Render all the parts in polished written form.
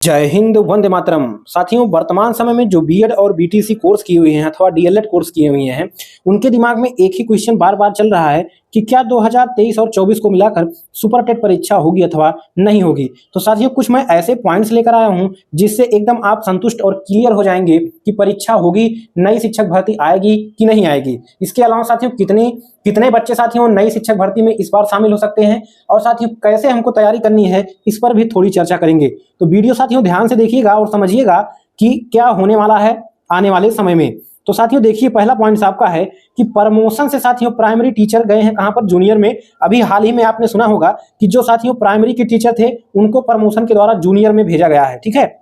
जय हिंद, वंदे मातरम। साथियों, वर्तमान समय में जो बीएड और बीटीसी कोर्स किए हुए हैं अथवा डीएलएड कोर्स किए हुए हैं, उनके दिमाग में एक ही क्वेश्चन बार बार चल रहा है कि क्या 2023 और 24 को मिलाकर सुपर टेट परीक्षा होगी अथवा नहीं होगी। तो साथियों, कुछ मैं ऐसे पॉइंट्स लेकर आया हूं जिससे एकदम आप संतुष्ट और क्लियर हो जाएंगे कि परीक्षा होगी, नई शिक्षक भर्ती आएगी कि नहीं आएगी। इसके अलावा साथियों, कितने बच्चे साथियों नई शिक्षक भर्ती में इस बार शामिल हो सकते हैं और साथियों कैसे हमको तैयारी करनी है, इस पर भी थोड़ी चर्चा करेंगे। तो वीडियो साथियों ध्यान से देखिएगा और समझिएगा कि क्या होने वाला है आने वाले समय में। तो साथियों देखिए, पहला पॉइंट आपका है कि प्रमोशन से साथियों प्राइमरी टीचर गए हैं कहां पर, जूनियर में। अभी हाल ही में आपने सुना होगा कि जो साथियों प्राइमरी के टीचर थे उनको प्रमोशन के द्वारा जूनियर में भेजा गया है। ठीक है,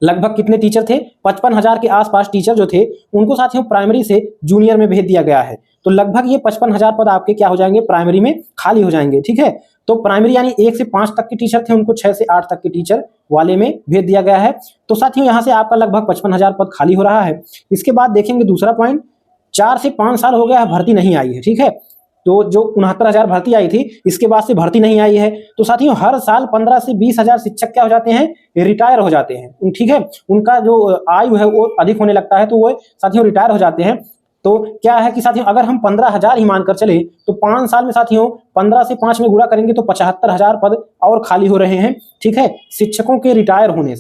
लगभग कितने टीचर थे, 55,000 के आसपास टीचर जो थे उनको साथियों प्राइमरी से जूनियर में भेज दिया गया है। तो लगभग ये 55,000 पद आपके क्या हो जाएंगे, प्राइमरी में खाली हो जाएंगे। ठीक है, तो प्राइमरी यानी 1 से 5 तक के टीचर थे, उनको 6 से 8 तक के टीचर वाले में भेज दिया गया है। तो साथियों यहां से आपका लगभग 55,000 पद खाली हो रहा है। इसके बाद देखेंगे दूसरा पॉइंट, 4 से 5 साल हो गया है भर्ती नहीं आई है। ठीक है, तो जो 69,000 भर्ती आई थी, इसके बाद से भर्ती नहीं आई है। तो साथियों हर साल 15 से 20,000 शिक्षक क्या हो जाते हैं, रिटायर हो जाते हैं। ठीक है, उनका जो आयु है वो अधिक होने लगता है, तो वो साथियों रिटायर हो जाते हैं। तो क्या है कि साथियों अगर हम 15,000 ही मानकर चले तो 5 साल में साथियों 15 से 5 में गुणा करेंगे तो 75,000 पद और खाली हो रहे हैं। ठीक है, शिक्षकों के रिटायर होने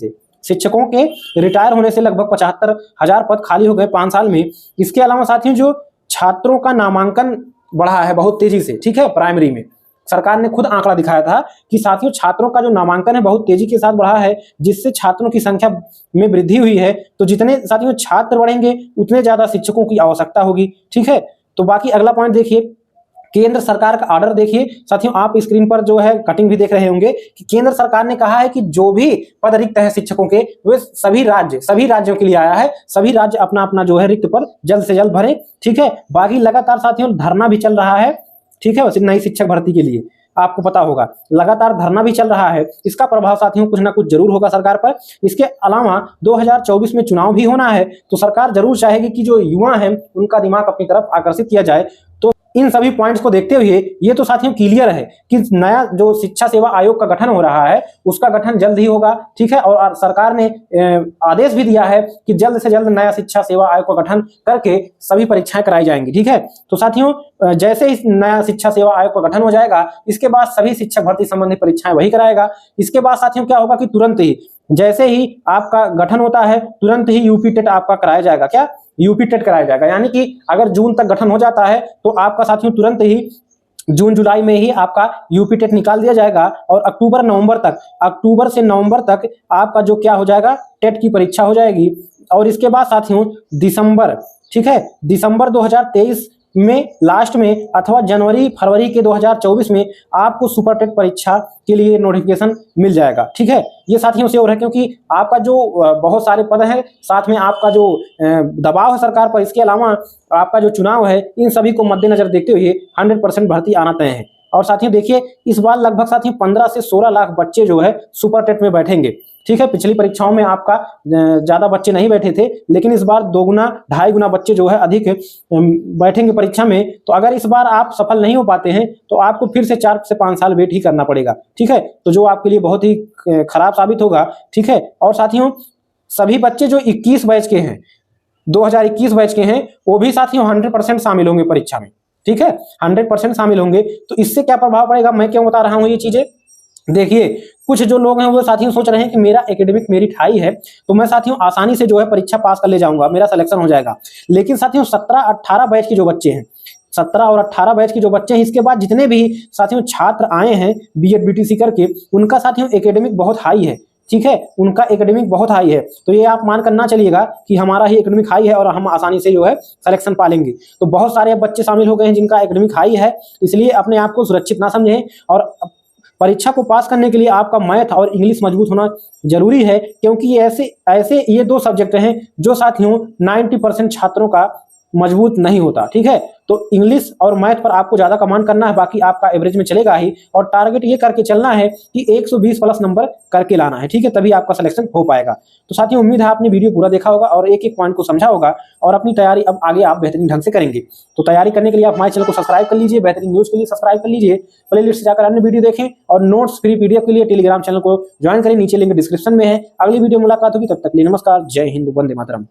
से लगभग 75,000 पद खाली हो गए 5 साल में। इसके अलावा साथियों जो छात्रों का नामांकन बढ़ा है बहुत तेजी से। ठीक है, प्राइमरी में सरकार ने खुद आंकड़ा दिखाया था कि साथियों छात्रों का जो नामांकन है बहुत तेजी के साथ बढ़ा है, जिससे छात्रों की संख्या में वृद्धि हुई है। तो जितने साथियों छात्र बढ़ेंगे उतने ज्यादा शिक्षकों की आवश्यकता होगी। ठीक है, तो बाकी अगला पॉइंट देखिए, केंद्र सरकार का ऑर्डर देखिए। साथियों आप स्क्रीन पर जो है कटिंग भी देख रहे होंगे कि केंद्र सरकार ने कहा है कि जो भी पद रिक्त है शिक्षकों के, वे सभी राज्यों के लिए आया है। सभी राज्य अपना अपना जो है रिक्त पद जल्द से जल्द भरें। ठीक है, बाकी लगातार साथियों धरना भी चल रहा है। ठीक है, नई शिक्षक भर्ती के लिए आपको पता होगा लगातार धरना भी चल रहा है। इसका प्रभाव साथियों कुछ ना कुछ जरूर होगा सरकार पर। इसके अलावा 2024 में चुनाव भी होना है, तो सरकार जरूर चाहेगी कि जो युवा हैं उनका दिमाग अपनी तरफ आकर्षित किया जाए। तो इन सभी पॉइंट्स को देखते हुए ये तो साथियों क्लियर है कि नया जो शिक्षा सेवा आयोग का गठन हो रहा है उसका गठन जल्द ही होगा। ठीक है, और सरकार ने आदेश भी दिया है कि जल्द से जल्द नया शिक्षा सेवा आयोग का गठन करके सभी परीक्षाएं कराई जाएंगी। ठीक है, तो साथियों जैसे ही नया शिक्षा सेवा आयोग का गठन हो जाएगा, इसके बाद सभी शिक्षक भर्ती संबंधी परीक्षाएं वही कराएगा। इसके बाद साथियों क्या होगा कि तुरंत ही जैसे ही आपका गठन होता है तुरंत ही यूपी टेट आपका कराया जाएगा। क्या, यूपी टेट कराया जाएगा। यानी कि अगर जून तक गठन हो जाता है तो आपका साथियों तुरंत ही जून जुलाई में ही आपका यूपी टेट निकाल दिया जाएगा और अक्टूबर से नवंबर तक आपका जो क्या हो जाएगा, टेट की परीक्षा हो जाएगी। और इसके बाद साथियों दिसंबर, ठीक है, दिसंबर 2023 में लास्ट में अथवा जनवरी फरवरी के 2024 में आपको सुपर टेट परीक्षा के लिए नोटिफिकेशन मिल जाएगा। ठीक है, ये साथियों से हो रहा है क्योंकि आपका जो बहुत सारे पद हैं, साथ में आपका जो दबाव है सरकार पर, इसके अलावा आपका जो चुनाव है, इन सभी को मद्देनजर देखते हुए 100% भर्ती आना तय है। और साथियों देखिए, इस बार लगभग साथियों 15 से 16 लाख बच्चे जो है सुपर टेट में बैठेंगे। ठीक है, पिछली परीक्षाओं में आपका ज्यादा बच्चे नहीं बैठे थे, लेकिन इस बार 2 गुना 2.5 गुना बच्चे जो है अधिक बैठेंगे परीक्षा में। तो अगर इस बार आप सफल नहीं हो पाते हैं तो आपको फिर से 4 से 5 साल वेट ही करना पड़ेगा। ठीक है, तो जो आपके लिए बहुत ही खराब साबित होगा। ठीक है, और साथियों सभी बच्चे जो 21 बैच के हैं, 2021 बैच के हैं, वो भी साथियों 100% शामिल होंगे परीक्षा में। ठीक है, 100% शामिल होंगे। तो इससे क्या प्रभाव पड़ेगा, मैं क्यों बता रहा हूं ये चीजें। देखिए, कुछ जो लोग हैं वो साथियों सोच रहे हैं कि मेरा एकेडमिक मेरिट हाई है तो मैं साथियों आसानी से जो है परीक्षा पास कर ले जाऊंगा, मेरा सिलेक्शन हो जाएगा। लेकिन साथियों 17-18 बैच के जो बच्चे हैं, 17 और 18 बैच के जो बच्चे हैं, इसके बाद जितने भी साथियों छात्र आए हैं बीएड बीटीसी करके, उनका साथियों एकेडमिक बहुत हाई है। ठीक है, उनका एकेडमिक बहुत हाई है। तो ये आप मान कर ना चलिएगा कि हमारा ही एकेडमिक हाई है और हम आसानी से जो है सिलेक्शन पा लेंगे। तो बहुत सारे बच्चे शामिल हो गए हैं जिनका एकेडमिक हाई है, इसलिए अपने आप को सुरक्षित ना समझें। और परीक्षा को पास करने के लिए आपका मैथ और इंग्लिश मजबूत होना जरूरी है, क्योंकि ये ऐसे ये 2 सब्जेक्ट हैं जो साथियों 90% छात्रों का मजबूत नहीं होता। ठीक है, तो इंग्लिश और मैथ पर आपको ज्यादा कमांड करना है, बाकी आपका एवरेज में चलेगा ही। और टारगेट ये करके चलना है कि 120 प्लस नंबर करके लाना है। ठीक है, तभी आपका सिलेक्शन हो पाएगा। तो साथियों, उम्मीद है आपने वीडियो पूरा देखा होगा और एक एक पॉइंट को समझा होगा और अपनी तैयारी अब आगे आप बेहतरीन ढंग से करेंगे। तो तैयारी करने के लिए आप हमारे चैनल को सब्सक्राइब कर लीजिए, बेहतरीन न्यूज के लिए सब्सक्राइब कर लीजिए, प्लेलिस्ट से जाकर अन्य वीडियो देखें और नोट्स फ्री पीडीएफ के लिए टेलीग्राम चैनल को ज्वाइन करें, नीचे लिंक डिस्क्रिप्शन में है। अगली वीडियो मुलाकात होगी, तब तक के लिए नमस्कार, जय हिंद, वंदे मातरम।